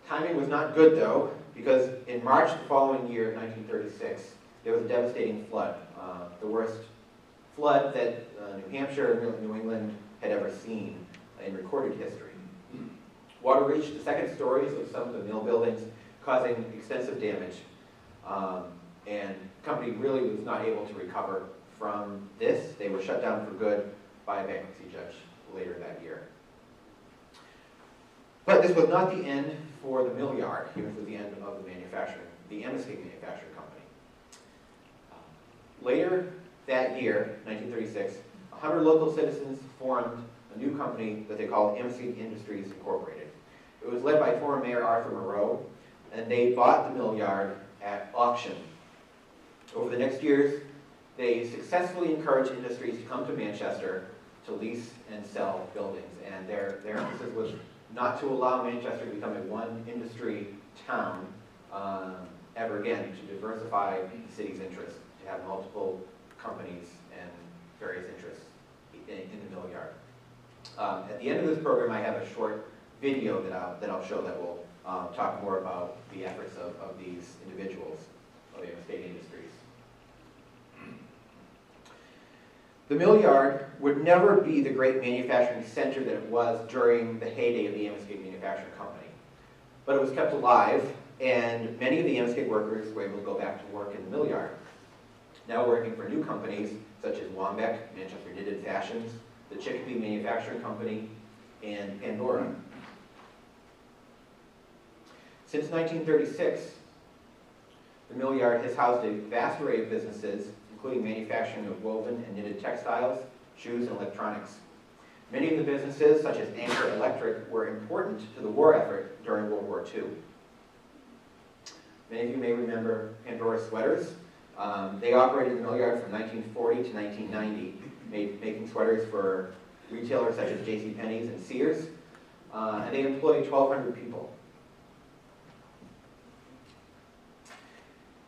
Timing was not good though, because in March the following year, 1936, there was a devastating flood, the worst flood that New Hampshire and New England had ever seen in recorded history. Water reached the second stories of some of the mill buildings, causing extensive damage, and the company really was not able to recover from this. They were shut down for good by a bankruptcy judge later that year. But this was not the end for the Millyard. It was the end of the Amoskeag Manufacturing Company. Later that year, 1936, 100 local citizens formed a new company that they called Amoskeag Industries Incorporated. It was led by former Mayor Arthur Moreau, and they bought the Millyard at auction. Over the next years, they successfully encouraged industries to come to Manchester to lease and sell buildings, and their emphasis was not to allow Manchester to become a one-industry town ever again, to diversify the city's interests, to have multiple companies and various interests in the Millyard. At the end of this program, I have a short video that I'll show that will talk more about the efforts of these individuals of Amoskeag Industries. The Millyard would never be the great manufacturing center that it was during the heyday of the Amoskeag Manufacturing Company. But it was kept alive, and many of the Amoskeag workers were able to go back to work in the Millyard, now working for new companies such as Wambeck, Manchester Knitted Fashions, the Chicopee Manufacturing Company, and Pandora. Since 1936, the Millyard has housed a vast array of businesses, including manufacturing of woven and knitted textiles, shoes, and electronics. Many of the businesses, such as Anchor Electric, were important to the war effort during World War II. Many of you may remember Pandora sweaters. They operated in the Millyard from 1940 to 1990, making sweaters for retailers such as JCPenney's and Sears, and they employed 1,200 people.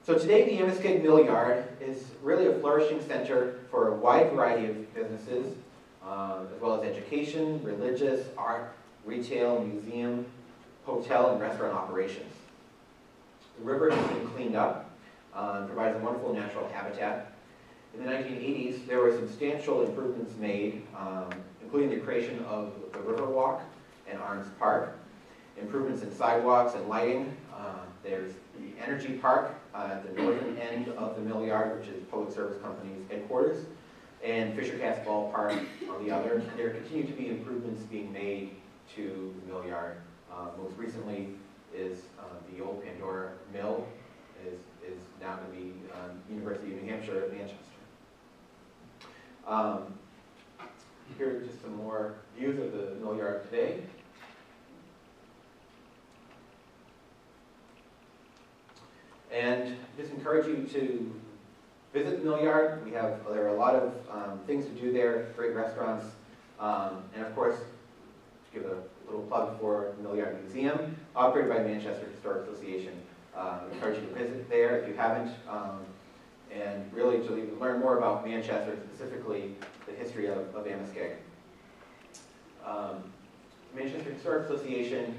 So today, the Amoskeag Millyard is really a flourishing center for a wide variety of businesses, as well as education, religious, art, retail, museum, hotel, and restaurant operations. The river has been cleaned up and provides a wonderful natural habitat. In the 1980s, there were substantial improvements made, including the creation of the Riverwalk and Arms Park, improvements in sidewalks and lighting. There's the Energy Park at the northern end of the Millyard, which is Public Service Company's headquarters, and Fisher Cats Ballpark on the other. And there continue to be improvements being made to the Millyard. Most recently is the old Pandora Mill is now going to be University of New Hampshire at Manchester. Here are just some more views of the Millyard today. And just encourage you to visit the Millyard. There are a lot of things to do there, great restaurants, and of course, to give a little plug for the Millyard Museum, operated by the Manchester Historic Association. I encourage you to visit there if you haven't, and really to learn more about Manchester, specifically the history of Amoskeag. Manchester Historic Association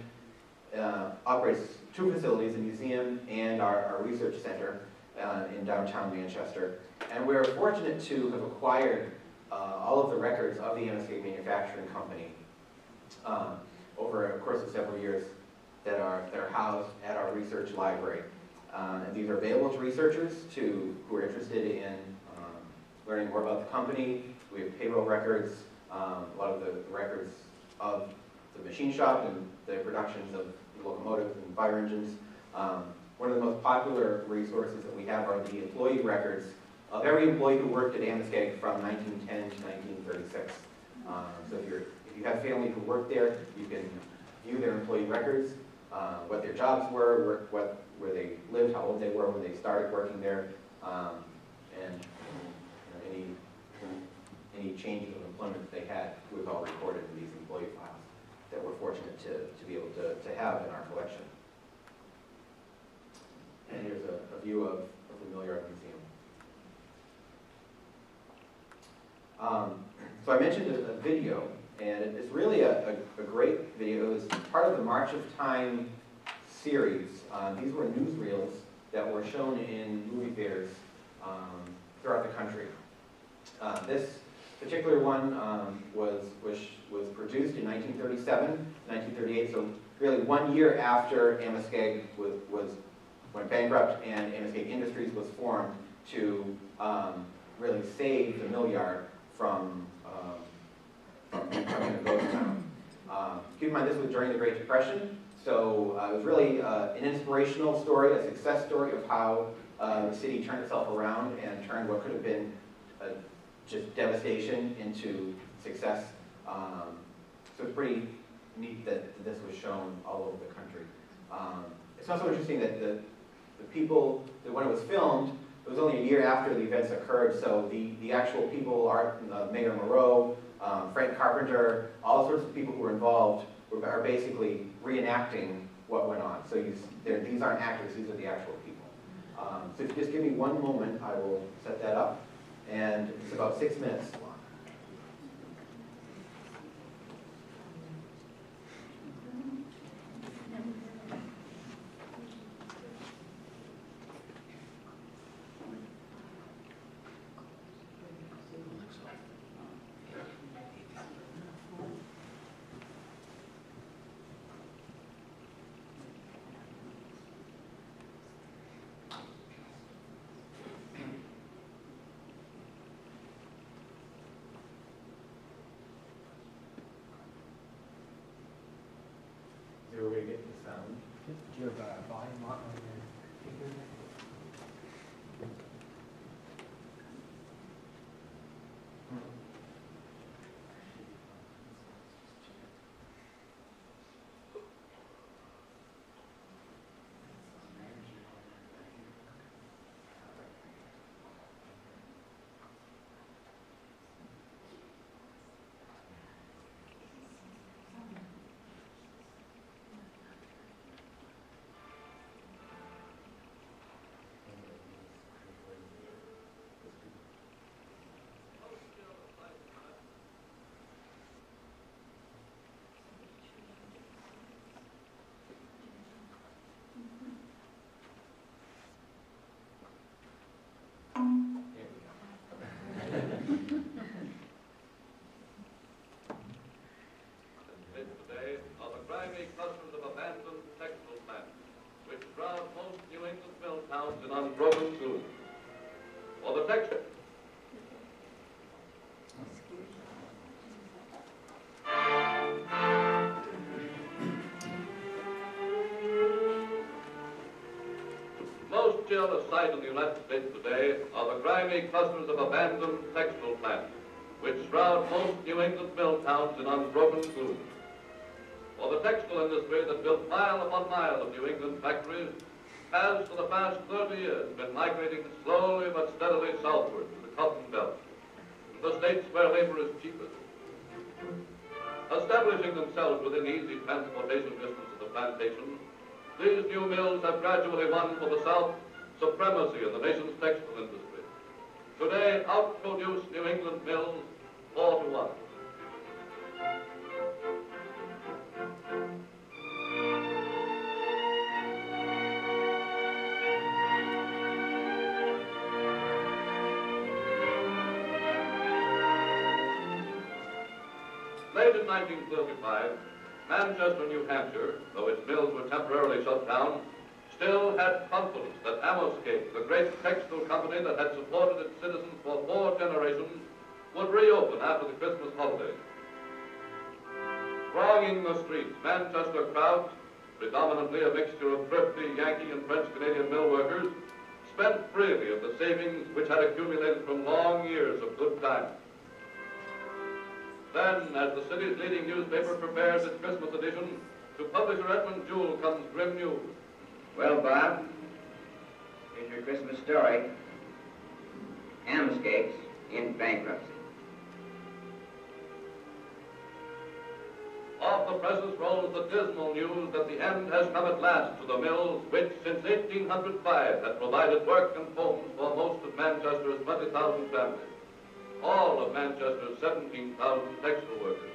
operates two facilities, a museum and our research center in downtown Manchester. And we're fortunate to have acquired all of the records of the Amoskeag Manufacturing Company over a course of several years that are housed at our research library. And these are available to researchers who are interested in learning more about the company. We have payroll records, a lot of the records of the machine shop and the productions of locomotives and fire engines. One of the most popular resources that we have are the employee records of every employee who worked at Amoskeag from 1910 to 1936. So if you have family who worked there, you can view their employee records, what their jobs were, where they lived, how old they were when they started working there, and any changes of employment that they had was all recorded in these employee files that we're fortunate to be able to have in our collection. And here's a view of the Millyard Museum. So I mentioned a video, and it's really a great video. It was part of the March of Time series. These were newsreels that were shown in movie theaters throughout the country. This particular one was produced in 1937, 1938, so really 1 year after Amoskeag went bankrupt and Amoskeag Industries was formed to really save the Millyard from becoming a ghost town. Keep in mind this was during the Great Depression, so it was really an inspirational story, a success story of how the city turned itself around and turned what could have been just devastation into success. So it's pretty neat that this was shown all over the country. It's also interesting that the people, that when it was filmed, it was only a year after the events occurred, so the actual people, Mayor Moreau, Frank Carpenter, all sorts of people who were involved are basically reenacting what went on. So these aren't actors, these are the actual people. So if you just give me one moment, I will set that up. And it's about 6 minutes long. Is there a way to get the sound? Do you have a volume on your computer? Clusters of abandoned textile plants, which crowd most New England mill towns in unbroken gloom. For the textile. Most cheerless sight in the United States today are the grimy clusters of abandoned textile plants, which shroud most New England mill towns in unbroken gloom. For the textile industry that built mile upon mile of New England factories has for the past 30 years been migrating slowly but steadily southward to the cotton belt, to the states where labor is cheapest. Establishing themselves within easy transportation distance of the plantation, these new mills have gradually won for the South supremacy in the nation's textile industry. Today, outproduce New England mills 4-1. Late in 1935, Manchester, New Hampshire, though its mills were temporarily shut down, still had confidence that Amoskeag, the great textile company that had supported its citizens for 4 generations, would reopen after the Christmas holidays. Thronging the streets, Manchester crowds, predominantly a mixture of thrifty Yankee and French-Canadian mill workers, spent freely of the savings which had accumulated from long years of good times. Then, as the city's leading newspaper prepares its Christmas edition, to publisher Edmund Jewell comes grim news. Well, Bob, here's your Christmas story. Amoskeag's in bankruptcy. Off the presses rolls the dismal news that the end has come at last to the mills which, since 1805, had provided work and homes for most of Manchester's 20,000 families. All of Manchester's 17,000 textile workers.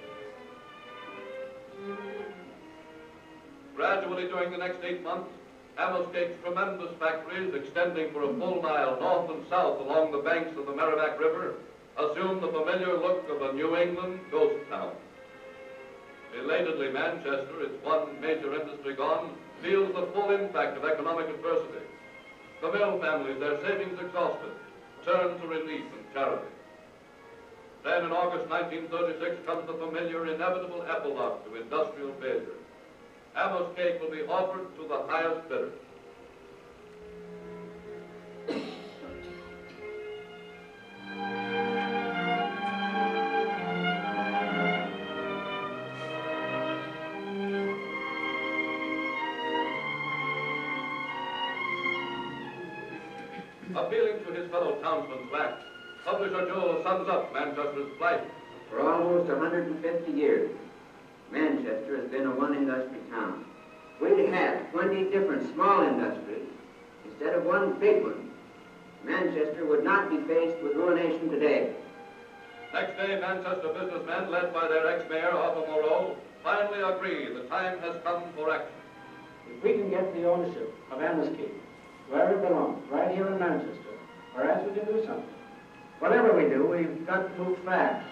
Gradually during the next 8 months, Amoskeag's tremendous factories, extending for a full mile north and south along the banks of the Merrimack River, assumed the familiar look of a New England ghost town. Belatedly, Manchester, its one major industry gone, feels the full impact of economic adversity. The mill families, their savings exhausted, turn to relief and charity. Then in August 1936 comes the familiar, inevitable epilogue to industrial failure. Amoskeag will be offered to the highest bidder. Appealing to his fellow townsmen's lack, publisher Joel sums up Manchester's plight. For almost 150 years, Manchester has been a one-industry town. We'd have 20 different small industries instead of one big one. Manchester would not be faced with ruination today. Next day, Manchester businessmen, led by their ex-mayor, Arthur Moreau, finally agree the time has come for action. If we can get the ownership of Amoskeag where it belongs, right here in Manchester, perhaps we can do something. Whatever we do, we've got to move fast.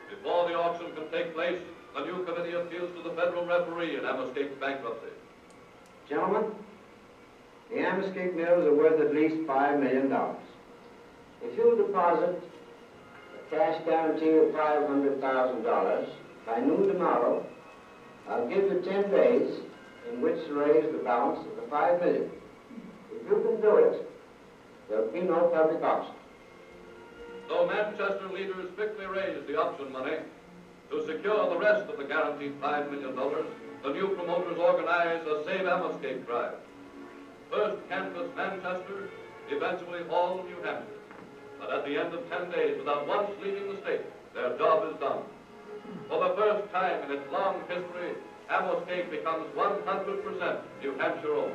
Before the auction can take place, the new committee appeals to the federal referee in Amoskeag's bankruptcy. Gentlemen, the Amoskeag mills are worth at least $5 million. If you'll deposit a cash guarantee of $500,000 by noon tomorrow, I'll give you 10 days in which to raise the balance of the $5 million. If you can do it, there'll be no public auction. So Manchester leaders quickly raised the option money. To secure the rest of the guaranteed $5 million, the new promoters organized a Save Amoskeag drive. First canvassed Manchester, eventually all New Hampshire. But at the end of 10 days, without once leaving the state, their job is done. For the first time in its long history, Amoskeag becomes 100% New Hampshire owned.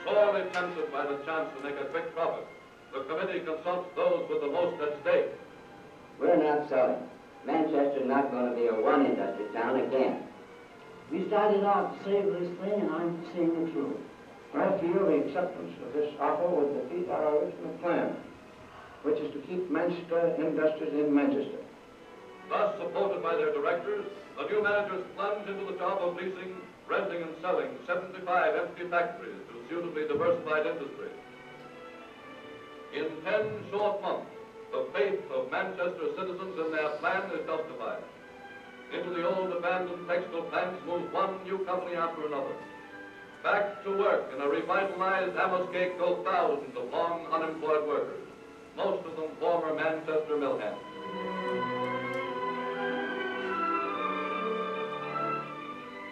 Sorely tempted by the chance to make a quick profit, the committee consults those with the most at stake. We're not selling. Manchester's not going to be a one-industry town again. We started out to save this thing, and I'm seeing it through. I feel the acceptance of this offer would defeat our original plan, which is to keep Manchester industries in Manchester. Thus, supported by their directors, the new managers plunged into the job of leasing, renting, and selling 75 empty factories to suitably diversified industry. In 10 short months, the faith of Manchester citizens in their plan is justified. Into the old abandoned textile plants moves one new company after another. Back to work in a revitalized Amoskeag go thousands of long unemployed workers, most of them former Manchester mill hands.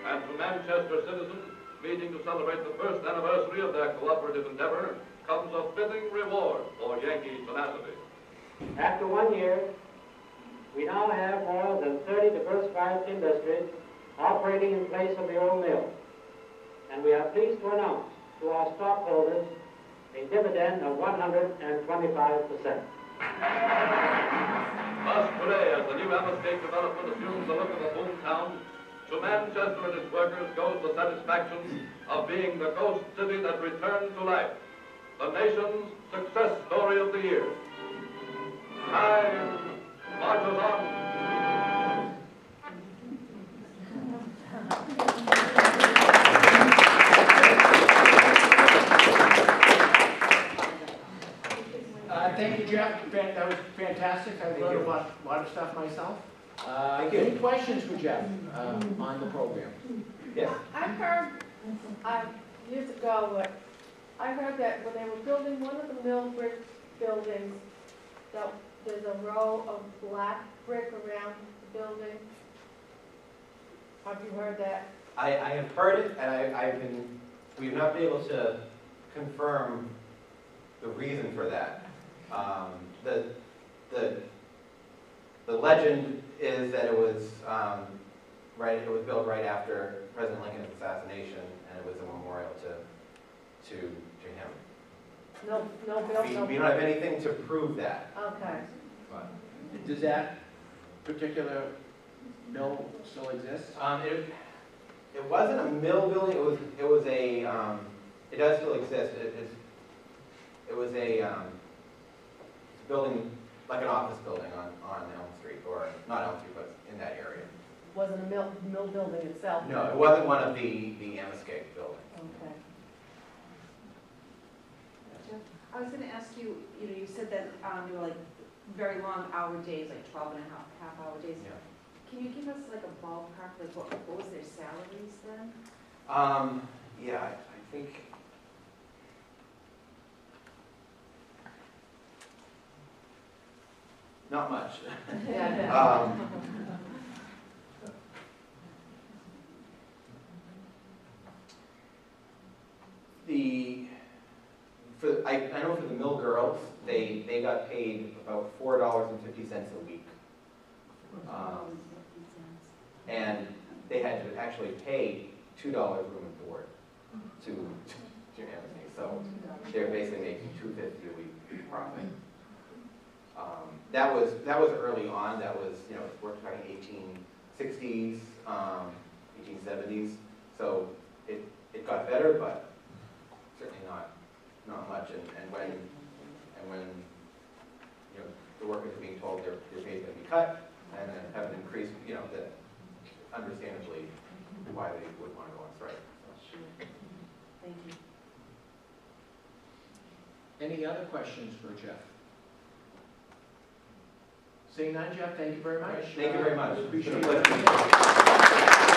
And to Manchester citizens, meeting to celebrate the first anniversary of their cooperative endeavor, comes a fitting reward for Yankee tenacity. After 1 year, we now have more than 30 diversified industries operating in place of the old mill. And we are pleased to announce to our stockholders a dividend of 125%. Thus today, as the new Amoskeag development assumes the look of a boom town, to Manchester and its workers goes the satisfaction of being the ghost city that returned to life, the nation's success story of the year. Time marches on. Thank you, Jeff. That was fantastic. I learned a lot of stuff myself. Any questions for Jeff on the program? Yes. I've heard, years ago, I heard that when they were building one of the mill brick buildings, that there's a row of black brick around the building. Have you heard that? I have heard it, and we've not been able to confirm the reason for that. The the legend is that it was, it was built right after President Lincoln's assassination, and it was a memorial to him. No, no bill, no. We don't have anything to prove that. Okay. But Does that particular mill still exist? it wasn't a mill building. It was a. It does still exist. It was a building, like an office building on Elm Street, or not Elm Street, but in that area. Wasn't a mill building itself? No, it wasn't one of the Amoskeag buildings. Okay. I was gonna ask you, you said that there were like very long hour days, like 12 and a half hour days. Yeah. Can you give us like a ballpark, like what was their salaries then? Yeah, I think. Not much. Yeah. I know for the mill girls, they got paid about $4.50 a week. And they had to actually pay $2 room and board to Amity. So they're basically making $2.50 a week profit. That was early on. That was, we're talking 1860s, 1870s. So it got better, but certainly not much. And when the workers are being told their pay is going to be cut and then have an increase, that understandably why they would want to go on strike. So. Thank you. Any other questions for Jeff? Seeing none, Jeff, thank you very much. Thank you very much. Appreciate It's been a pleasure. it.